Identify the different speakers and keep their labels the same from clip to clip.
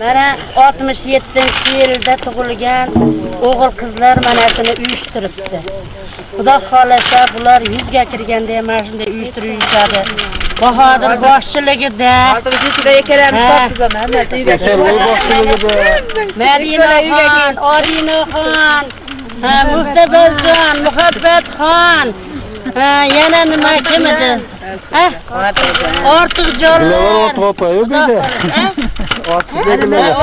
Speaker 1: Mana 67-yilda tug'ilgan o'g'il qizlar mana shuni uyushtiribdi. Xudo xolasa bular 100 ga kirganda ham mana shunday uyushtirishadi. Bahodir boshchiligida
Speaker 2: 60-da ekanlarimiz topdik hammasi uyga chiqib.
Speaker 1: Marinaxon, Odinaxon, Muhtabarjon, Muhabbatxon, yana nima kim edi? Ortiqjonlar.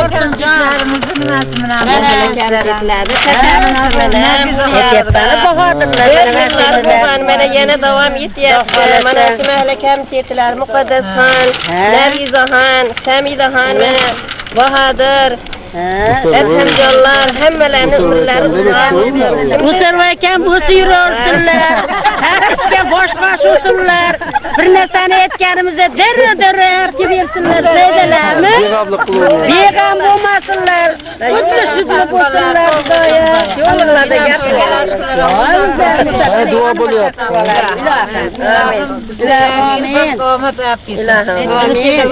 Speaker 2: Ortiqjonlarimizni nimasi bilan
Speaker 1: mamlakatliklari tashabbuslar
Speaker 3: Boğan mana yana davom etyapti. Mana shu mahalla komitetilar Muqaddasxon, Nargizaxon, Samidaxon, mana Bahodir, Alhamdulillah hammalarni umrlari uzun bo'lsin.
Speaker 1: Musulmon akam o'sib yursinlar. Har ishga bosh qo'shsinlar. Bir narsani aytganimizda darrov bersinlar, deydilarmi? Beg'am bo'lmasinlar. Xuddi shunday bo'lsinlar, Xudoya.
Speaker 3: Yo'llarda gapirganlar.
Speaker 4: Duo bo'lyapti.
Speaker 1: Amin.
Speaker 2: Qomat afkis.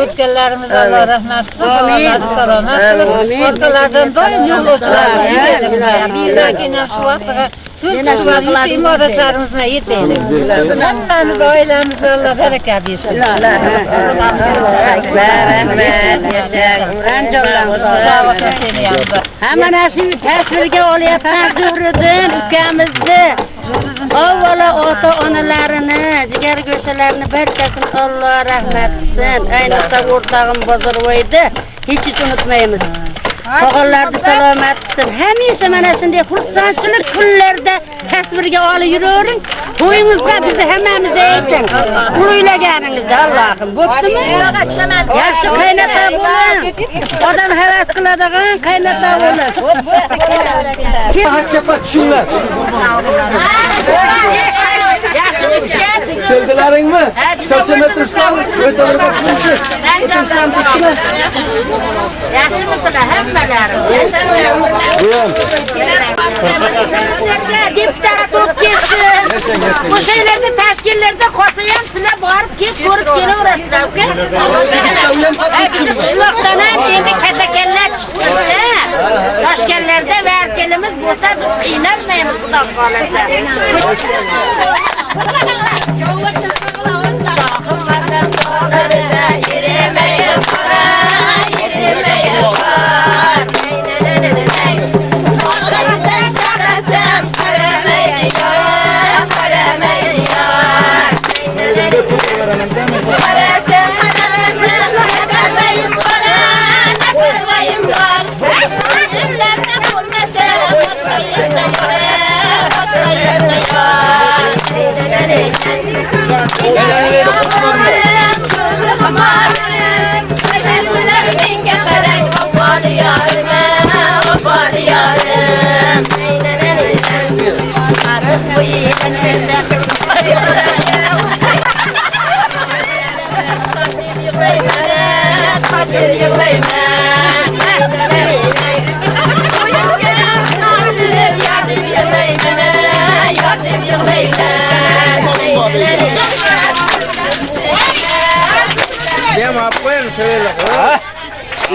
Speaker 2: O'tganlarimiz Alloh rahmat qilsin. Alloh salomat qilsin. Orqalardan doim yo'lovchilar birdan shu vaqtga shu imoratlarimizni yetaylik. Hammamiz oilamizga Alloh baraka bersin.
Speaker 1: Mana shu tasvirga olyapman Zuhriddin ukamizni. Avvalo ota-onalarini, jigar go'shalarini barchasini Alloh rahmat qilsin. Ayniqsa o'rtog'im Bozorvoyni hech unutmaymiz. Tog'alarni salomat qilsin. Hamisha mana shunday xursandchilik kunlarda tasvirga olib yuravering. To'yingizga bizni hammamizni ayting. Ulug'laganingizda Allohim bo'ptimi? Yaxshi qaynota bo'ling. Odam havas qiladigan qaynota bo'ling.
Speaker 4: Haqcha tushinglar.
Speaker 1: Yaxshimisiz?
Speaker 4: Keldilaringmi? Cho'chima turibsizmi? O'tirib turibsiz.
Speaker 1: Yaxshimisizlar hammalari? Deputat o'tkazdi. O'shalarda tashkillarda qolsa ham sizlar borib kelib ko'rib kelaverasizlar, uka. Bizni qishloqdan ham endi katakanlar chiqsin-da. Toshkentlarda vakilimiz bo'lsa biz qiynalmaymiz, xudo xolasa.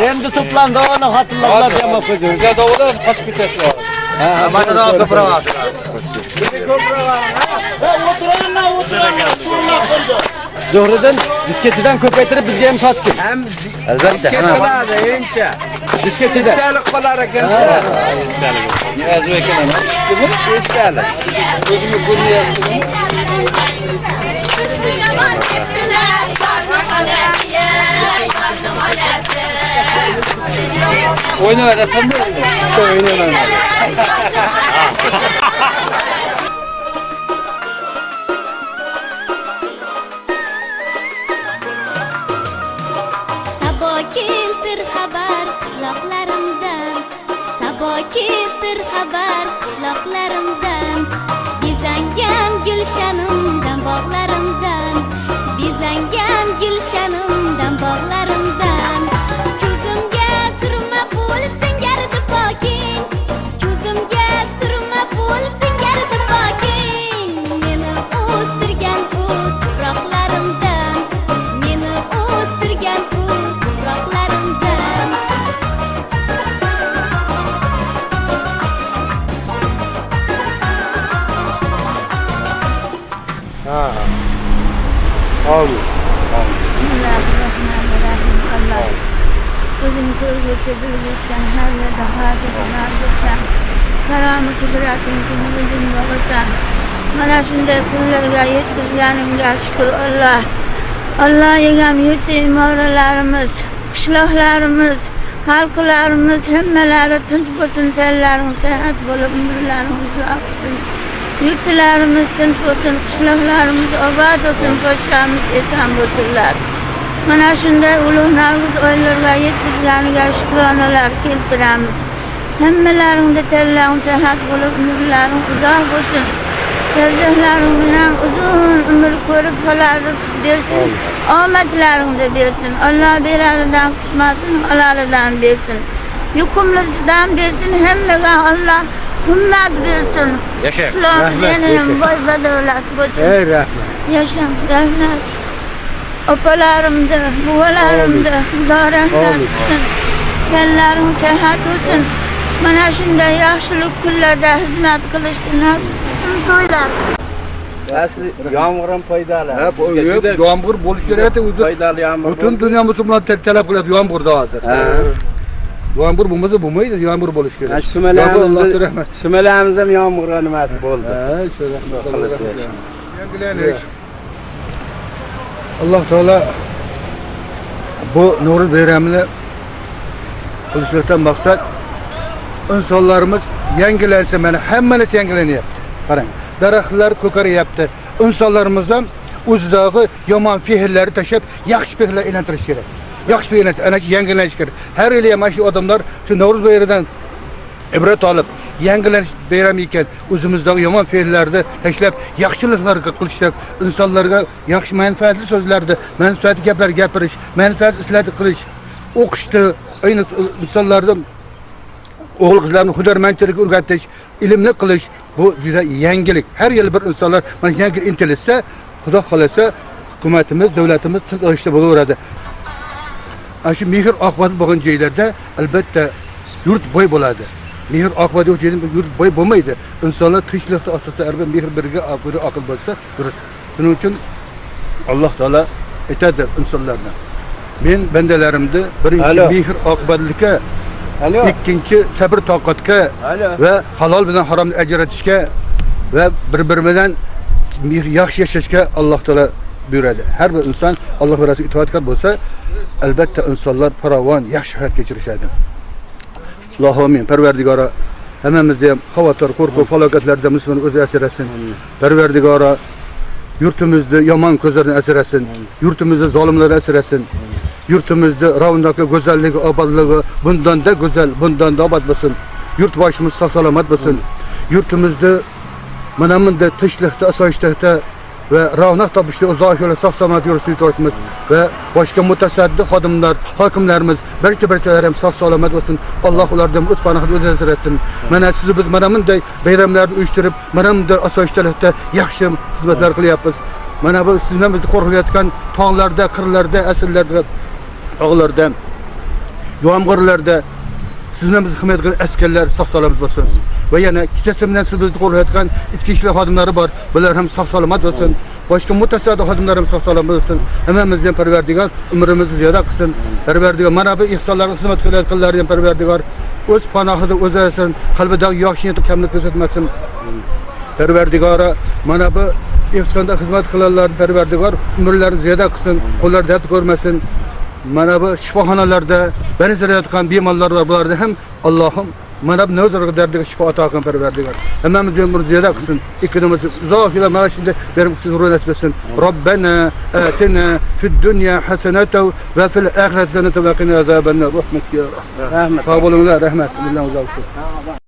Speaker 4: Endi to'plandi ona xotinlar jama qo'ydi.
Speaker 5: Sizlar davada qochib ketasizlar.
Speaker 4: Ha,
Speaker 5: mana da ko'proq.
Speaker 4: Zuhriddin disketidan ko'paytirib bizga ham sotib. Albatta.
Speaker 5: Disketlarda encha.
Speaker 4: Disketida.
Speaker 5: Istalik qolar ekan. Yozib ekan ana. Istalik. O'zimni ko'ryaptimi? Oynalar tamam. Oynalar.
Speaker 6: Sabo keltir xabar qishloqlarimdan. Sabo keltir xabar qishloqlarimdan. Bezangan gulshanimdan bog'larimdan. Bezangan gulshanimdan bog'larimdan. Ko'zimga surma pul singardi poking. Ko'zimga surma pul singardi poking. Meni o'stirgan u tuproqlarimdan. Meni o'stirgan u tuproqlarimdan.
Speaker 2: Özüm görgüçe bilgitsen, her yerde hazır nazırsan, karamı kudretin günümüzün yolsan, bana şunday kunlarga yetkizganingga şükür Allah. Allah yegam yurti imoralarimiz, qishloqlarimiz, xalqlarimiz hammalari tinch bo'lsin, tillarimiz sehat bo'lib, umrlarimiz uzoq bo'lsin. Yurtlarimiz tinch bo'lsin, qishloqlarimiz obod bo'lsin, podshomiz eson bo'lsinlar. Mana shunday ulug' Navro'z oylarga yetkazganiga shukronalar keltiramiz. Hammalaringda tillaring sehat bo'lib, umrlaring uzoq bo'lsin. Farzandlaring bilan uzun umr ko'rib qolarsiz bersin. Omadlaringni bersin. Alloh beraridan qismasin, halolidan bersin. Yukumlisidan bersin, hammaga Alloh himmat bersin.
Speaker 5: Yasha.
Speaker 2: Rahmat. Boy badavlat bo'lsin.
Speaker 5: Ey rahmat.
Speaker 2: Yaşam, rahmat. Opalarimda, buvalarimda, Xudo rahmat qilsin. Kenlaring sehat olsun. Mana shunday yaxshilik kunlarda xizmat qilishni nasib qilsin to'ylar.
Speaker 5: Asli yomg'ir ham foydali.
Speaker 7: Ha, yomg'ir bo'lish kerak edi.
Speaker 5: Foydali yomg'ir.
Speaker 7: Butun dunyo musulmonlar talab qiladi yomg'irda hozir. Yomg'ir bo'lmasa bo'lmaydi, yomg'ir bo'lish kerak. Allohga rahmat.
Speaker 5: Sumalarimiz ham yomg'ir nimasi bo'ldi.
Speaker 7: Ha, shu rahmat. Yangilanish. Alloh taolo bu Navro'z bayramini qilishdan maqsad insonlarimiz yangilansa, mana hammasi yangilanyapti. Qarang, daraxtlar ko'karyapti. Insonlarimiz ham o'zidagi yomon fe'llarni tashlab, yaxshi fe'llarga aylantirish kerak. Yaxshi fe'llar ana shu yangilanish kerak. Har yili ham shu odamlar shu Navro'z bayramidan ibrat olib, yangilanish bayrami ekan, o'zimizdagi yomon fe'llarni tashlab, yaxshiliklarga qilishlar, insonlarga yaxshi manfaatli so'zlarni, manfaatli gaplar gapirish, manfaat ishlarni qilish, o'qishni, ayniqsa insonlarni o'g'il qizlarni hunarmandchilikka o'rgatish, ilmli qilish bu juda yangilik. Har yil bir insonlar mana yangi intilsa, Xudo xolasa hukumatimiz, davlatimiz tinchlikda bo'laveradi. Ana shu mehr oqibati bo'lgan joylarda albatta yurt boy bo'ladi. Mehr oqibati yo'q joyda yurt boy bo'lmaydi. Insonlar tinchlikda asosida albatta mehr birga aql bo'lsa, durust. Shuning uchun Alloh taolo aytadi insonlarga. Men bandalarimni birinchi mehr oqibatlikka, ikkinchi sabr toqatga va halol bilan haromni ajratishga va bir-biri bilan yaxshi yashashga Alloh taolo buyuradi. Har bir inson Alloh va Rasuliga itoatkor bo'lsa, albatta insonlar farovon, yaxshi hayot kechirishadi. Allohim, Parvardigora hammamizni ham xavotir, qo'rquv, falokatlardan musulmon o'zi asrasin. Parvardigora yurtimizni yomon ko'zlardan asrasin. Yurtimizni zolimlardan asrasin. Yurtimizda ravnaqi, go'zalligi, obodligi bundan-da go'zal, bundan-da obod bo'lsin. Yurtboshimiz sog' salomat bo'lsin. Yurtimizda mana bunday tinchlikda, osoyishtalikda va ravnaq topishda uzoq yo'l sog' salomat yo'l yurtimiz va boshqa mutasaddi xodimlar, hokimlarimiz barcha ham sog' salomat bo'lsin. Alloh ulardan o'z panohida o'zi asrasin. Mana siz biz mana bunday bayramlarni uyushtirib, mana bunday osoyishtalikda yaxshi xizmatlar qilyapmiz. Mana bu sizdan bizni qo'rqitayotgan tog'larda, qirlarda, asrlarda, og'larda, yomg'irlarda sizdan bizni himoya qilgan askarlar sog' salomat bo'lsin. Va yana kechasi bilan siz bizni qo'rqitayotgan ichki ishlar xodimlari bor. Bular ham sog' salomat bo'lsin. Boshqa mutasaddi xodimlar ham sog' salomat bo'lsin. Hammamizni ham Parvardigor umrimizni ziyoda qilsin. Parvardigor mana bu ihsonlarga xizmat qilayotganlarni ham Parvardigor o'z panohida o'zi asrasin, qalbidagi yaxshi niyatni kamlik ko'rsatmasin. Parvardigora mana bu ihsonda xizmat qilanlarni Parvardigor umrlarini ziyoda qilsin, qo'llar dard ko'rmasin. Mana bu shifoxonalarda ba'zilayotgan bemorlar bor, bularni ham Allohim mana bu navzarga dardiga shifo ato qilsin Parvardigor. Hammamiz umr ziyoda qilsin. Ikkinimiz uzoq yillar mana shunday berib sizga nasib etsin. Robbana atina fid dunya hasanatan va fil oxirati hasanatan va qina azabannar. Rahmat ya rahmat. Sog' bo'linglar, rahmat. Billahi o'zi olsin.